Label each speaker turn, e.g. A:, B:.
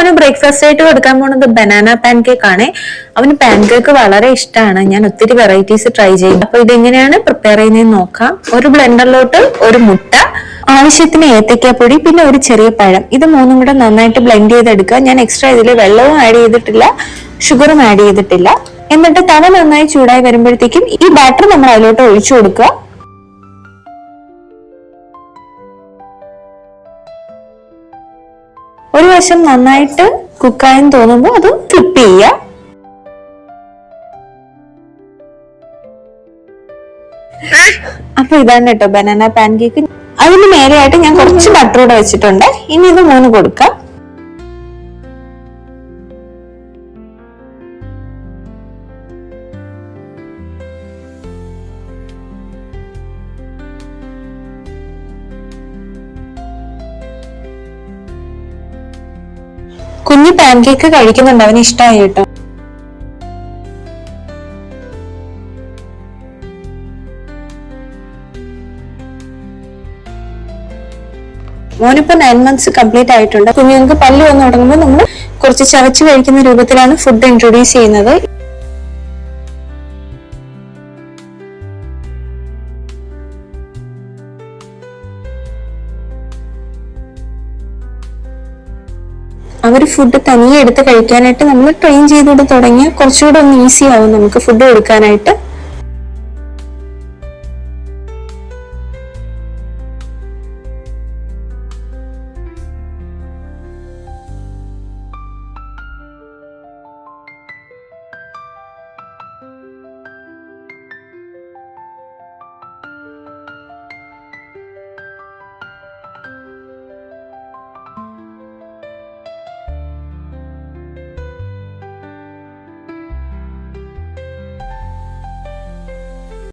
A: മോന് ബ്രേക്ക്ഫാസ്റ്റ് ആയിട്ട് കൊടുക്കാൻ പോകുന്നത് ബനാന പാൻ കേക്ക് ആണ്. അവന് പാൻ കേക്ക് വളരെ ഇഷ്ടമാണ്. ഞാൻ ഒത്തിരി വെറൈറ്റീസ് ട്രൈ ചെയ്യും. അപ്പൊ ഇതെങ്ങനെയാണ് പ്രിപ്പയർ ചെയ്യുന്നതെന്ന് നോക്കാം. ഒരു ബ്ലെൻഡറിലോട്ട് ഒരു മുട്ട, ആവശ്യത്തിന് ഏത്തയ്ക്കാപ്പൊടി, പിന്നെ ഒരു ചെറിയ പഴം, ഇത് മൂന്നും കൂടെ നന്നായിട്ട് ബ്ലെൻഡ് ചെയ്തെടുക്കുക. ഞാൻ എക്സ്ട്രാ ഇതിൽ വെള്ളവും ആഡ് ചെയ്തിട്ടില്ല, ഷുഗറും ആഡ് ചെയ്തിട്ടില്ല. എന്നിട്ട് തവ നന്നായി ചൂടായി വരുമ്പോഴത്തേക്കും ഈ ബാറ്റർ നമ്മൾ അതിലോട്ട് ഒഴിച്ചു കൊടുക്കുക. ഒരു വശം നന്നായിട്ട് കുക്കായെന്ന് തോന്നുമ്പോൾ അത് ഫ്ലിപ്പ് ചെയ്യുക. അപ്പൊ ഇതാണ് കേട്ടോ ബനാന പാൻ കേക്ക്. അതിന് മേലെയായിട്ട് ഞാൻ കുറച്ച് ബട്ടർ കൂടെ വെച്ചിട്ടുണ്ട്. ഇനി ഇത് മൂന്ന് കൊടുക്കാം. കുഞ്ഞു പാൻ കേക്ക് കഴിക്കുന്നുണ്ട്, അവന് ഇഷ്ടമായി കേട്ടോ. മോനിപ്പോ 9 months കംപ്ലീറ്റ് ആയിട്ടുണ്ട്. കുഞ്ഞുങ്ങൾക്ക് പല്ല് വന്ന് തുടങ്ങുമ്പോൾ നമ്മൾ കുറച്ച് ചവച്ച് കഴിക്കുന്ന രൂപത്തിലാണ് ഫുഡ് ഇൻട്രൊഡ്യൂസ് ചെയ്യുന്നത്. അവർ ഫുഡ് തനിയെ എടുത്ത് കഴിക്കാനായിട്ട് നമ്മൾ ട്രെയിൻ ചെയ്തുകൊണ്ട് തുടങ്ങിയാൽ കുറച്ചുകൂടെ ഒന്ന് ഈസി ആവും നമുക്ക് ഫുഡ് കൊടുക്കാനായിട്ട്.